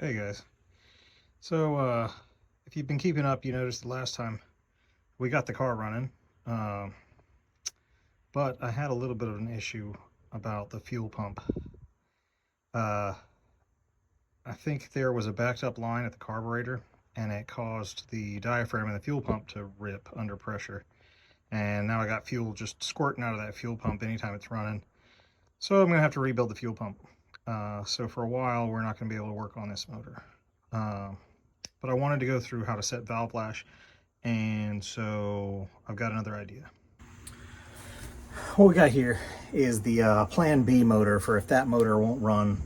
Hey guys. So, if you've been keeping up, you noticed the last time we got the car running, um, but I had a little bit of an issue about the fuel pump. Uh, I think there was a backed up line at the carburetor, and it caused the diaphragm in the fuel pump to rip under pressure. And now I got fuel just squirting out of that fuel pump anytime it's running. So I'm gonna have to rebuild the fuel pump. So for a while, we're not gonna be able to work on this motor. Um, but I wanted to go through how to set valve lash. And so I've got another idea. What we got here is the Plan B motor for if that motor won't run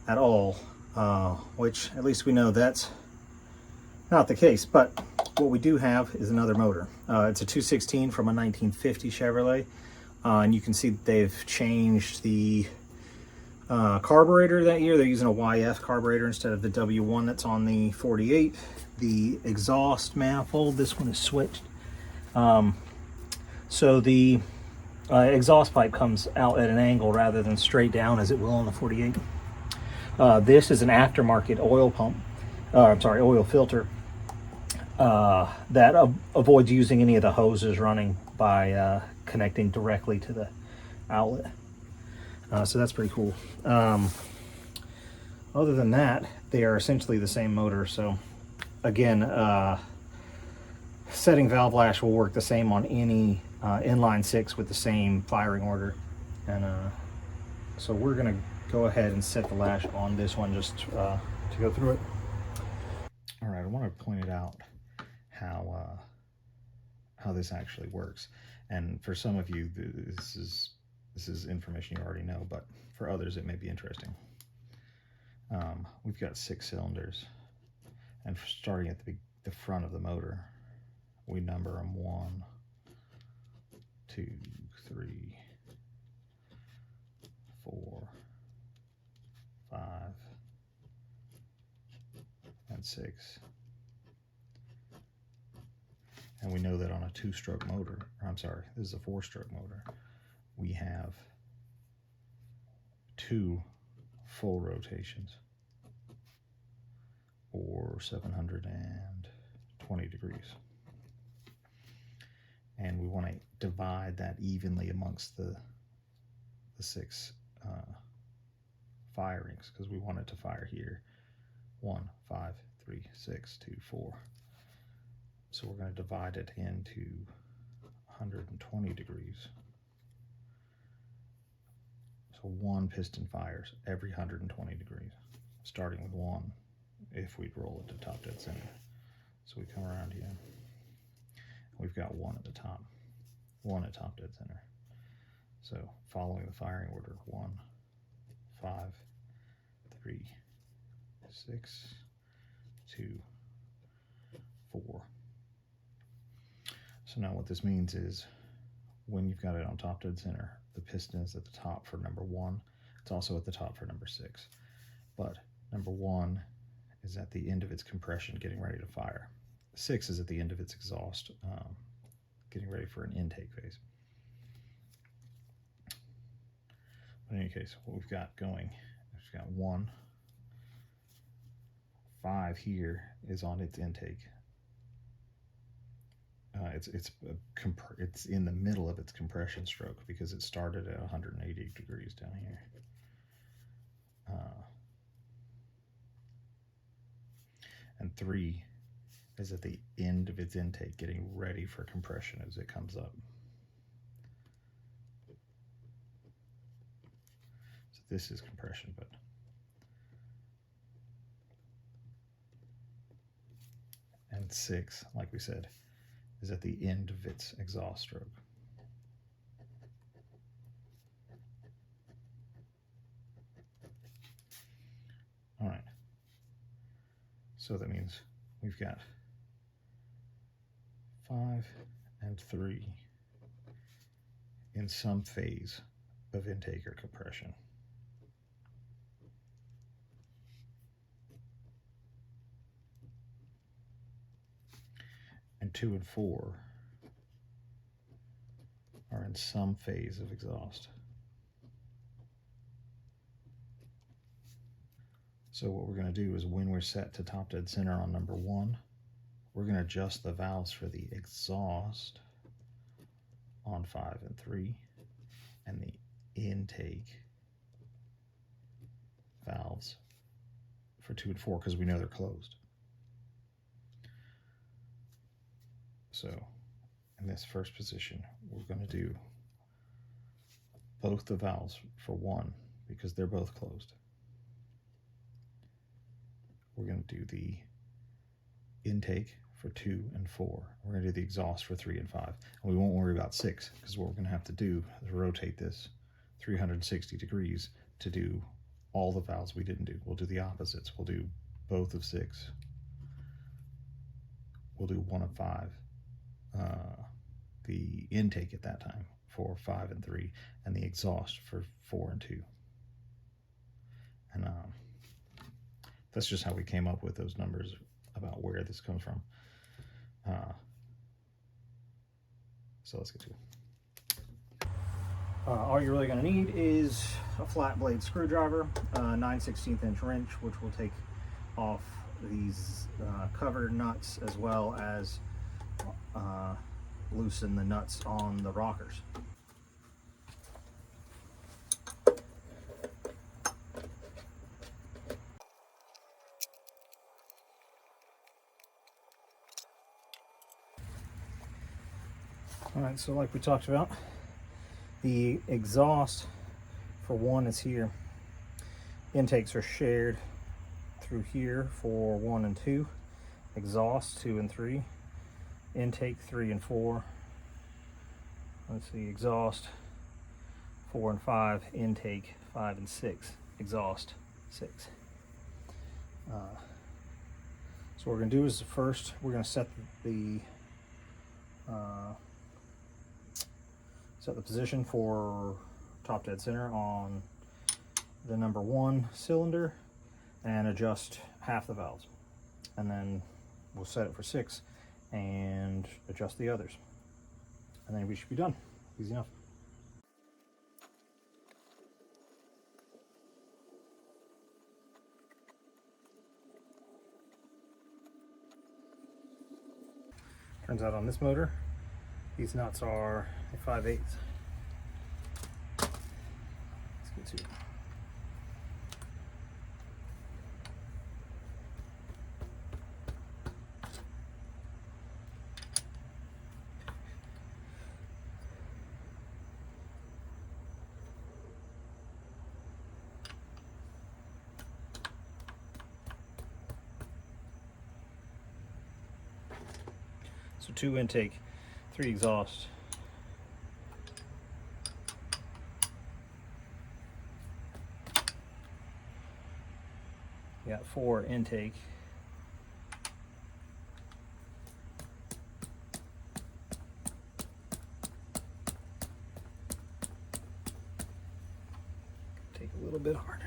at all, which at least we know that's not the case. But what we do have is another motor. It's a 216 from a 1950 Chevrolet. And you can see that they've changed the carburetor that year. They're using a YF carburetor instead of the W1 that's on the 48. The exhaust manifold, this one is switched. So the exhaust pipe comes out at an angle rather than straight down as it will on the 48. This is an aftermarket oil pump, oil filter that avoids using any of the hoses running by connecting directly to the outlet. So that's pretty cool. Other than that, they are essentially the same motor. So again, setting valve lash will work the same on any inline six with the same firing order. And so we're gonna go ahead and set the lash on this one just to go through it. All right, I want to point it out how this actually works. And for some of you, this is information you already know, but for others it may be interesting. We've got 6 cylinders, and starting at the front of the motor, we number them 1, 2, 3, 4, 5, and 6. And we know that on a 2-stroke motor, this is a 4-stroke motor, we have 2 full rotations, or 720 degrees. And we want to divide that evenly amongst the 6 firings, because we want it to fire here 1, 5, 3, 6, 2, 4. So we're going to divide it into 120 degrees. So 1 piston fires every 120 degrees, starting with 1 if we'd roll it to top dead center. So we come around here. We've got 1 at the top, 1 at top dead center. So following the firing order, 1, 5, 3, 6, 2, 4. So now what this means is when you've got it on top dead center, the piston is at the top for number 1. It's also at the top for number 6. But number 1 is at the end of its compression, getting ready to fire. 6 is at the end of its exhaust, getting ready for an intake phase. But in any case, what we've got going, we've got 1, 5 here is on its intake. It's in the middle of its compression stroke because it started at 180 degrees down here. And 3 is at the end of its intake, getting ready for compression as it comes up. So this is compression, but and 6, like we said, is at the end of its exhaust stroke. All right. So that means we've got 5 and 3 in some phase of intake or compression. And 2 and 4 are in some phase of exhaust. So what we're going to do is when we're set to top dead center on number 1, we're going to adjust the valves for the exhaust on 5 and 3 and the intake valves for 2 and 4 because we know they're closed. So in this first position, we're going to do both the valves for 1 because they're both closed. We're going to do the intake for 2 and 4. We're going to do the exhaust for 3 and 5. And we won't worry about 6 because what we're going to have to do is rotate this 360 degrees to do all the valves we didn't do. We'll do the opposites. We'll do both of 6. We'll do 1 of 5. The intake at that time for 5 and 3, and the exhaust for 4 and 2. And that's just how we came up with those numbers about where this comes from. So let's get to it. All you're really going to need is a flat blade screwdriver, 9/16 inch wrench, which will take off these cover nuts as well as loosen the nuts on the rockers. All right, so like we talked about, the exhaust for 1 is here. Intakes are shared through here for 1 and 2. Exhaust 2 and 3. Intake 3 and 4. Let's see, exhaust 4 and 5. Intake 5 and 6. Exhaust 6. So what we're going to do is first we're going to set the position for top dead center on the number 1 cylinder and adjust half the valves, and then we'll set it for 6 and adjust the others, and then we should be done. Easy enough. Turns out on this motor, these nuts are a 5/8. Let's get to it. So 2 intake, 3 exhaust. We got 4 intake. Take a little bit harder.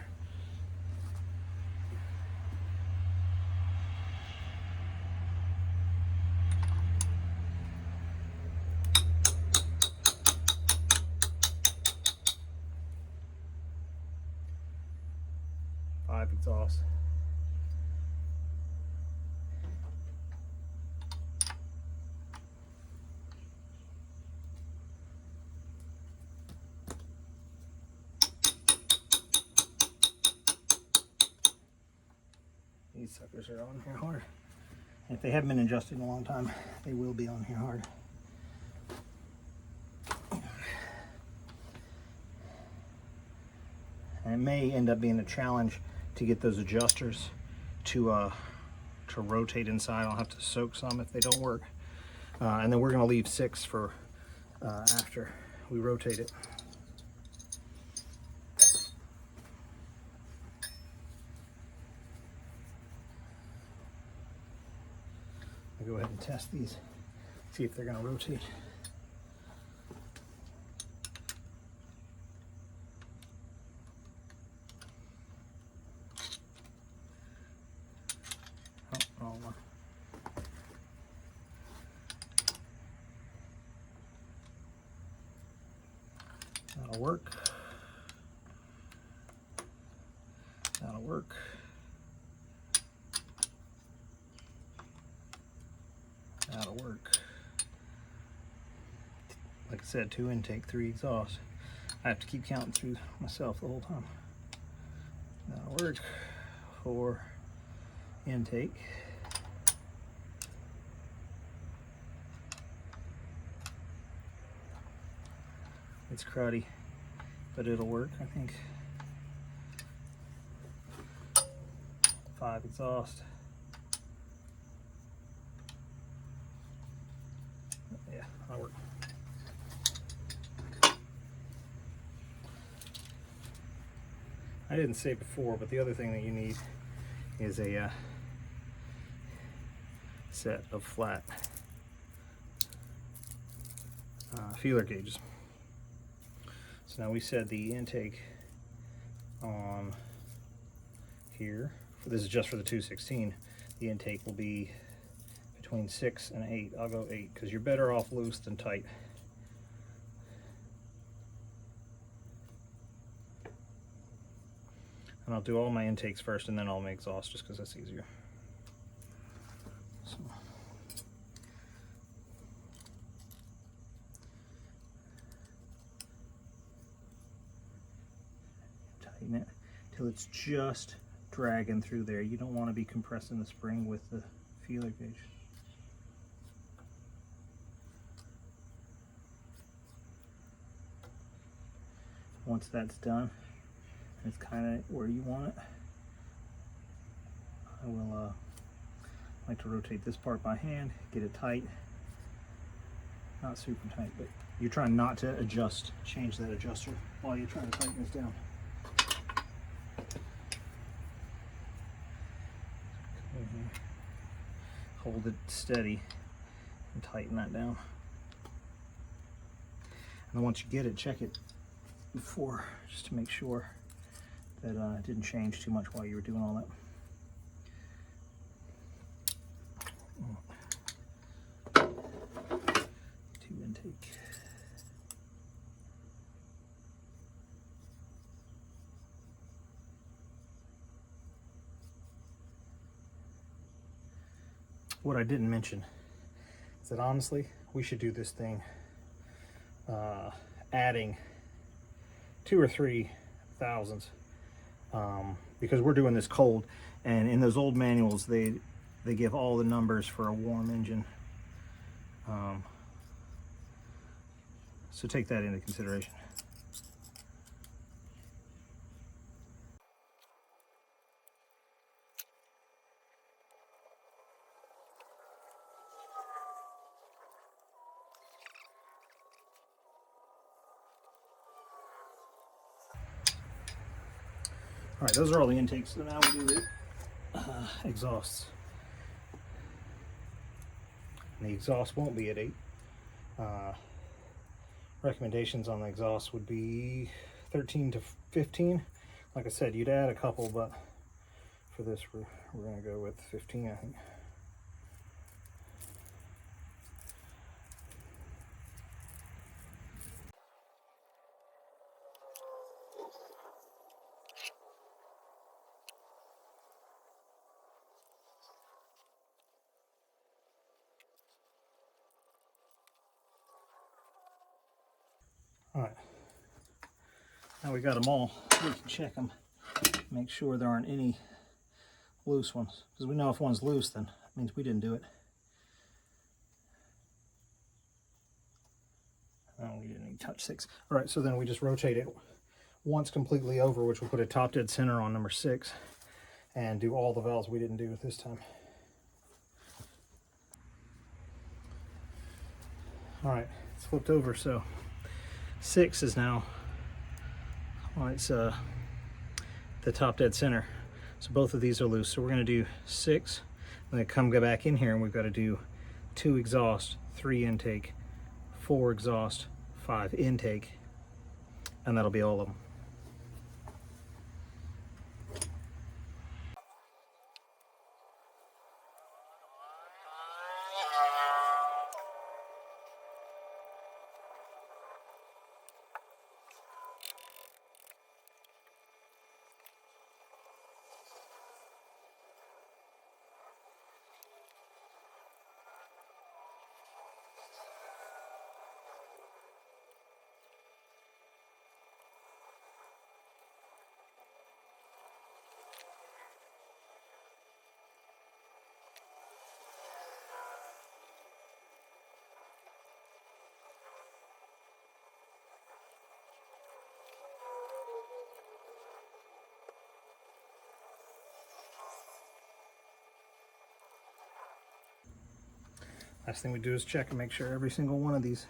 Exhaust. These suckers are on here hard. And if they haven't been adjusted in a long time, they will be on here hard. And it may end up being a challenge to get those adjusters to rotate inside. I'll have to soak some if they don't work. And then we're going to leave 6 for after we rotate it. I'll go ahead and test these, see if they're going to rotate. That'll work. That'll work. That'll work. Like I said, 2 intake, 3 exhaust. I have to keep counting through myself the whole time. That'll work. 4 intake. It's cruddy, but it'll work, I think. 5 exhaust. Yeah, that'll work. I didn't say before, but the other thing that you need is a set of flat feeler gauges. So now we set the intake on here. This is just for the 216. The intake will be between 6 and 8. I'll go 8 because you're better off loose than tight. And I'll do all my intakes first and then all my exhaust just because that's easier. So. Tighten it till it's just dragging through there. You don't want to be compressing the spring with the feeler gauge. Once that's done, it's kind of where you want it, I will like to rotate this part by hand, get it tight. Not super tight, but you're trying not to change that adjuster while you're trying to tighten this down. Hold it steady and tighten that down. And then once you get it, check it before, just to make sure that it didn't change too much while you were doing all that. Two intake. What I didn't mention is that honestly, we should do this thing adding 2 or 3 thousandths because we're doing this cold, and in those old manuals they give all the numbers for a warm engine, so take that into consideration. All right, those are all the intakes. So now we do the exhausts. And the exhaust won't be at 8. Recommendations on the exhaust would be 13 to 15. Like I said, you'd add a couple, but for this we're going to go with 15, I think. All right, now we got them all. We can check them, make sure there aren't any loose ones, because we know if one's loose, then it means we didn't do it. Oh, we didn't even touch 6. All right, so then we just rotate it once completely over, which will put a top dead center on number 6, and do all the valves we didn't do this time. All right, it's flipped over, so 6 is now on its the top dead center. So both of these are loose. So we're going to do 6, and then go back in here, and we've got to do 2 exhaust, 3 intake, 4 exhaust, 5 intake, and that'll be all of them. Last thing we do is check and make sure every single one of these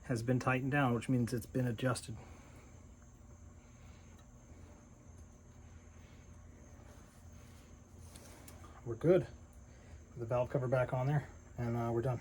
has been tightened down, which means it's been adjusted. We're good. Put the valve cover back on there, and we're done.